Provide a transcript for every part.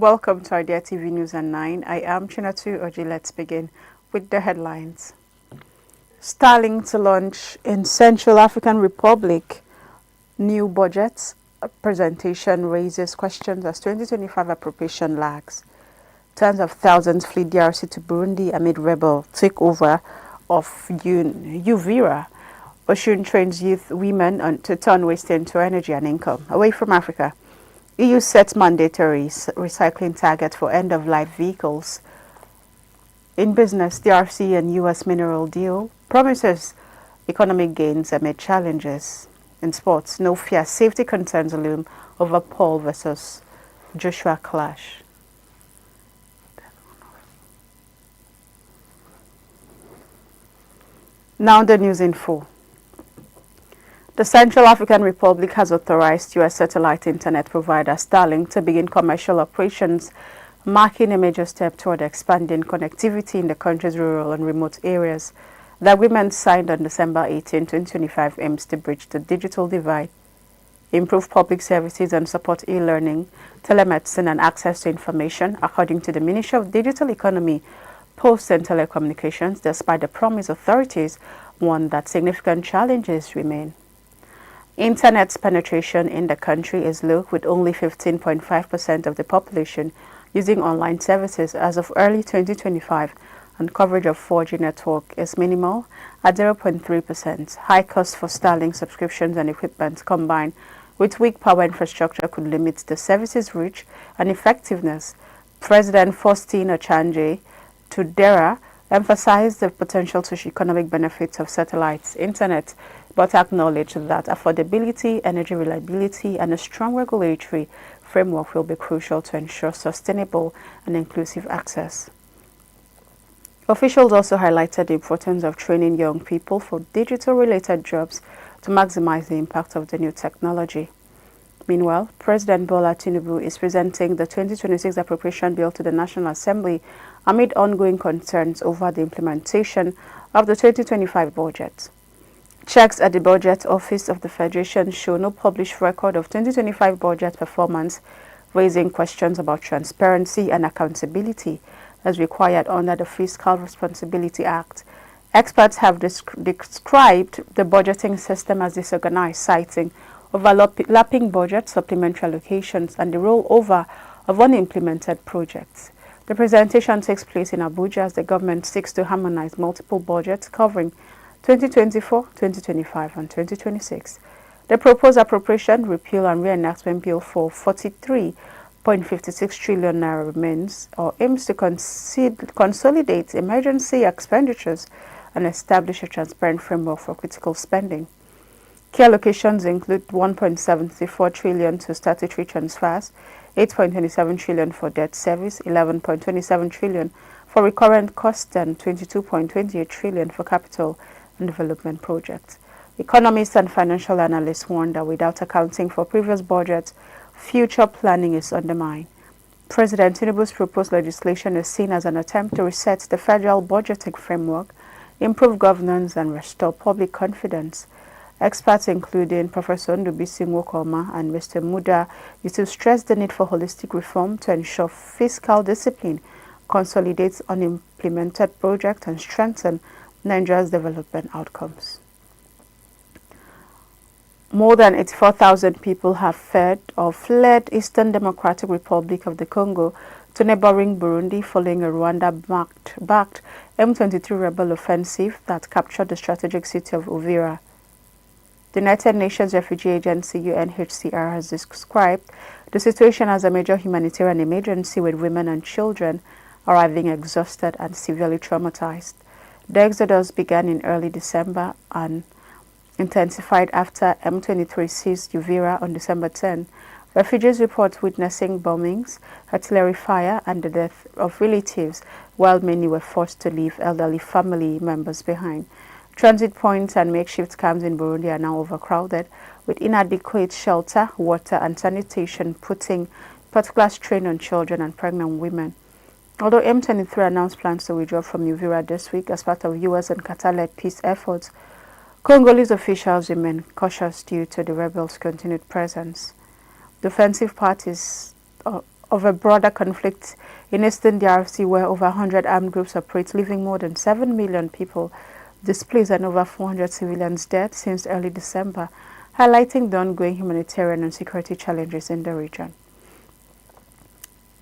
Welcome to our TV News at 9. I am Chinatu Oji. Let's begin with the headlines. STARLINK to launch in Central African Republic. New budget presentation raises questions as 2025 appropriation lags. Tens of thousands flee DRC to Burundi amid rebel takeover of UVIRA. OSUN trains youth women to turn waste into energy and income. Away from Africa. EU sets mandatory recycling target for end-of-life vehicles. In business, DRC and US mineral deal promises economic gains amid challenges. In sports, no fear safety concerns loom over Paul versus Joshua clash. Now the news in full. The Central African Republic has authorized US satellite internet provider STARLINK to begin commercial operations, marking a major step toward expanding connectivity in the country's rural and remote areas. The agreement signed on December 18, 2025 aims to bridge the digital divide, improve public services and support e-learning, telemedicine and access to information, according to the Ministry of Digital Economy, Posts and Telecommunications, despite the promise authorities warn that significant challenges remain. Internet penetration in the country is low, with only 15.5% of the population using online services as of early 2025, and coverage of 4G network is minimal at 0.3%. High costs for STARLINK subscriptions and equipment combined with weak power infrastructure could limit the service's reach and effectiveness. President Faustin Ochanje Tudera emphasized the potential socio-economic benefits of satellite internet, but acknowledged that affordability, energy reliability, and a strong regulatory framework will be crucial to ensure sustainable and inclusive access. Officials also highlighted the importance of training young people for digital-related jobs to maximize the impact of the new technology. Meanwhile, President Bola Tinubu is presenting the 2026 appropriation bill to the National Assembly amid ongoing concerns over the implementation of the 2025 budget. Checks at the Budget Office of the Federation show no published record of 2025 budget performance, raising questions about transparency and accountability as required under the Fiscal Responsibility Act. Experts have described the budgeting system as disorganized, citing overlapping budget, supplementary allocations, and the rollover of unimplemented projects. The presentation takes place in Abuja as the government seeks to harmonize multiple budgets covering 2024, 2025, and 2026. The proposed appropriation, repeal, and reenactment bill for 43.56 trillion naira remains or aims to consolidate emergency expenditures and establish a transparent framework for critical spending. Key allocations include 1.74 trillion to statutory transfers, 8.27 trillion for debt service, 11.27 trillion for recurrent costs, and 22.28 trillion for capital and development projects. Economists and financial analysts warn that without accounting for previous budgets, future planning is undermined. President Tinubu's proposed legislation is seen as an attempt to reset the federal budgeting framework, improve governance, and restore public confidence. Experts, including Professor Ndubisi Nwokoma and Mr. Muda, used to stress the need for holistic reform to ensure fiscal discipline, consolidate unimplemented projects, and strengthen Nigeria's development outcomes. More than 84,000 people have fled Eastern Democratic Republic of the Congo to neighboring Burundi following a Rwanda-backed M23 rebel offensive that captured the strategic city of UVIRA. The United Nations Refugee Agency UNHCR has described the situation as a major humanitarian emergency, with women and children arriving exhausted and severely traumatized. The exodus began in early December and intensified after M23 seized UVIRA on December 10. Refugees report witnessing bombings, artillery fire, and the death of relatives, while many were forced to leave elderly family members behind. Transit points and makeshift camps in Burundi are now overcrowded, with inadequate shelter, water, and sanitation putting particular strain on children and pregnant women. Although M23 announced plans to withdraw from UVIRA this week as part of US and Qatar-led peace efforts, Congolese officials remain cautious due to the rebels' continued presence. The offensive parties of a broader conflict in eastern DRC where over 100 armed groups operate, leaving more than 7 million people displaced and over 400 civilians dead since early December, highlighting the ongoing humanitarian and security challenges in the region.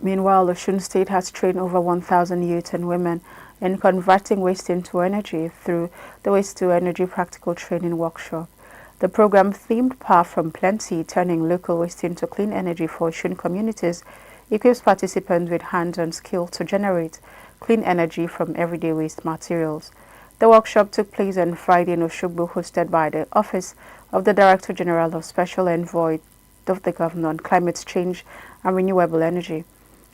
Meanwhile, OSUN State has trained over 1,000 youth and women in converting waste into energy through the Waste to Energy Practical Training Workshop. The program, themed Power from Plenty, turning local waste into clean energy for OSUN communities, equips participants with hands-on skills to generate clean energy from everyday waste materials. The workshop took place on Friday in Osogbo, hosted by the Office of the Director General of Special Envoy of the Governor on Climate Change and Renewable Energy.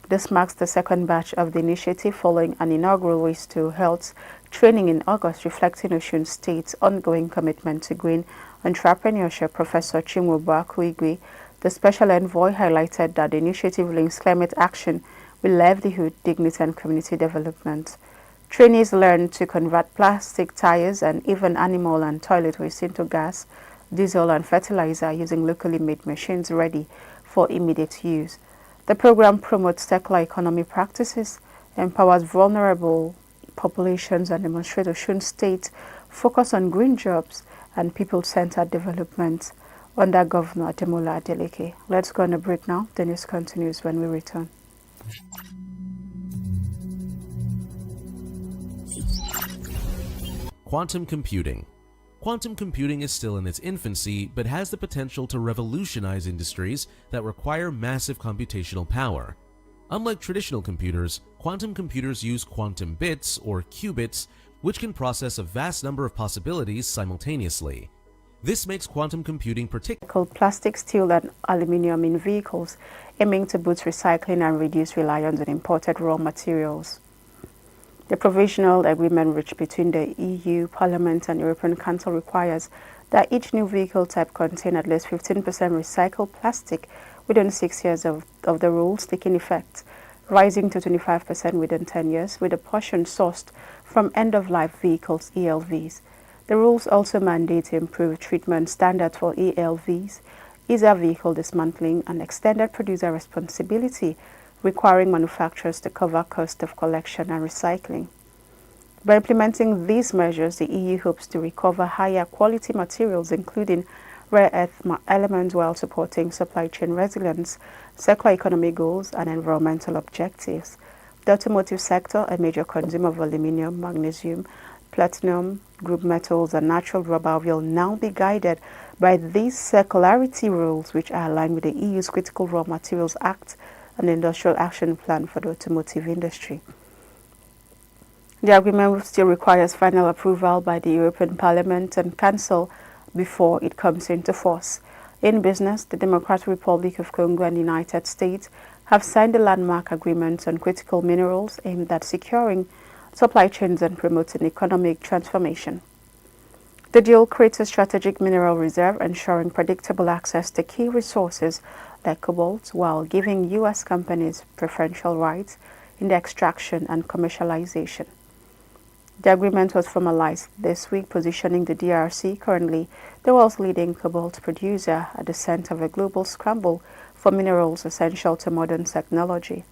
This marks the second batch of the initiative following an inaugural Waste to Health training in August, reflecting OSUN State's ongoing commitment to green entrepreneurship. Professor Chinwoba Akuigwe, the Special Envoy, highlighted that the initiative links climate action with livelihood, dignity, and community development. Trainees learn to convert plastic, tires, and even animal and toilet waste into gas, diesel, and fertilizer using locally made machines ready for immediate use. The program promotes circular economy practices, empowers vulnerable populations, and demonstrates OSUN State focus on green jobs and people-centered development under Governor Ademola Adeleke. Let's go on a break now. The news continues when we return. Quantum computing. Quantum computing is still in its infancy, but has the potential to revolutionize industries that require massive computational power. Unlike traditional computers, quantum computers use quantum bits, or qubits, which can process a vast number of possibilities simultaneously. This makes quantum computing particularly plastic, steel, and aluminium in vehicles, aiming to boost recycling and reduce reliance on imported raw materials. The provisional agreement reached between the EU, Parliament, and European Council requires that each new vehicle type contain at least 15% recycled plastic within 6 years of the rules taking effect, rising to 25% within 10 years, with a portion sourced from end-of-life vehicles, ELVs. The rules also mandate improved treatment standards for ELVs, easier vehicle dismantling, and extended producer responsibility, requiring manufacturers to cover cost of collection and recycling. By implementing these measures, the EU hopes to recover higher quality materials, including rare earth elements, while supporting supply chain resilience, circular economy goals, and environmental objectives. The automotive sector, a major consumer of aluminium, magnesium, platinum, group metals, and natural rubber, will now be guided by these circularity rules, which are aligned with the EU's Critical Raw Materials Act and Industrial Action Plan for the automotive industry. The agreement still requires final approval by the European Parliament and Council before it comes into force. In business, the Democratic Republic of Congo and the United States have signed a landmark agreement on critical minerals aimed at securing supply chains and promoting economic transformation. The deal creates a strategic mineral reserve, ensuring predictable access to key resources like cobalt, while giving U.S. companies preferential rights in the extraction and commercialization. The agreement was formalized this week, positioning the DRC, currently the world's leading cobalt producer, at the center of a global scramble for minerals essential to modern technology.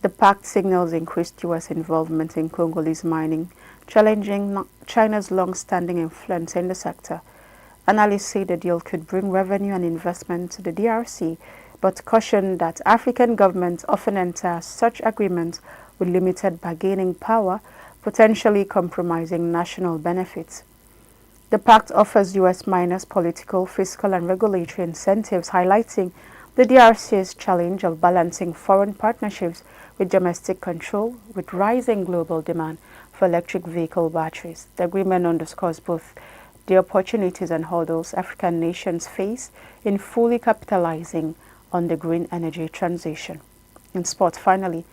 The pact signals increased U.S. involvement in Congolese mining, challenging China's long-standing influence in the sector. Analysts say the deal could bring revenue and investment to the DRC, but caution that African governments often enter such agreements with limited bargaining power, potentially compromising national benefits. The pact offers U.S. miners political, fiscal, and regulatory incentives, highlighting the DRC's challenge of balancing foreign partnerships with domestic control, with rising global demand for electric vehicle batteries. The agreement underscores both the opportunities and hurdles African nations face in fully capitalizing on the green energy transition. In sport, finally,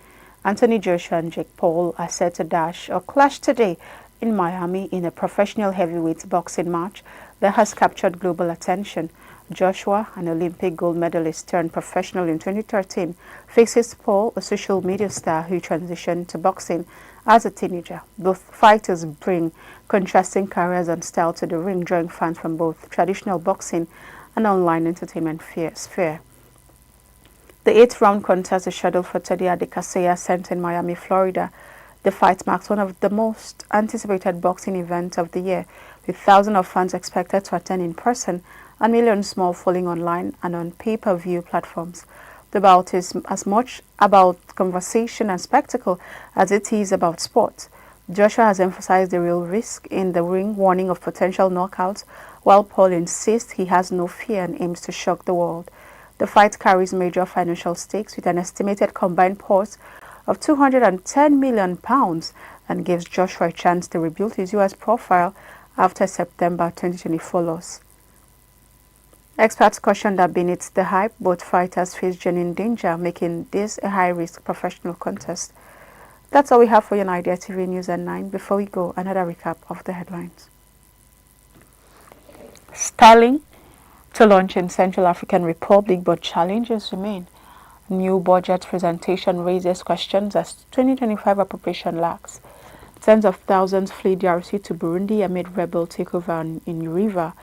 Anthony Joshua and Jake Paul are set to dash or clash today in Miami in a professional heavyweight boxing match that has captured global attention. Joshua, an Olympic gold medalist turned professional in 2013, faces Paul, a social media star who transitioned to boxing as a teenager. Both fighters bring contrasting careers and style to the ring, drawing fans from both traditional boxing and online entertainment sphere. The 8th round contest is scheduled for today at the Casella Center in Miami, Florida. The fight marks one of the most anticipated boxing events of the year, with thousands of fans expected to attend in person and millions more following online and on pay-per-view platforms. The bout is as much about conversation and spectacle as it is about sport. Joshua has emphasized the real risk in the ring, warning of potential knockouts, while Paul insists he has no fear and aims to shock the world. The fight carries major financial stakes with an estimated combined purse of £210 million and gives Joshua a chance to rebuild his US profile after September 2024 loss. Experts caution that beneath the hype, both fighters face genuine danger, making this a high-risk professional contest. That's all we have for you on Idea TV News at 9. Before we go, another recap of the headlines. STARLINK to launch in Central African Republic, but challenges remain. New budget presentation raises questions as 2025 appropriation lacks. Tens of thousands flee DRC to Burundi amid rebel takeover in UVIRA.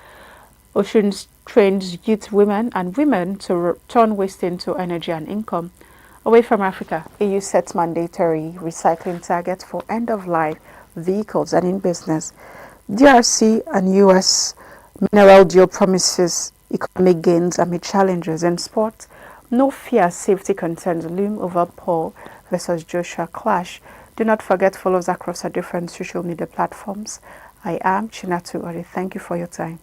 OSUN trains youth women to turn waste into energy and income. Away from Africa, EU sets mandatory recycling targets for end-of-life vehicles and in business. DRC and US mineral deal promises economic gains amid challenges in sport. No fear safety concerns loom over Paul versus Joshua clash. Do not forget to follow us across our different social media platforms. I am Chinatu Ori. Thank you for your time.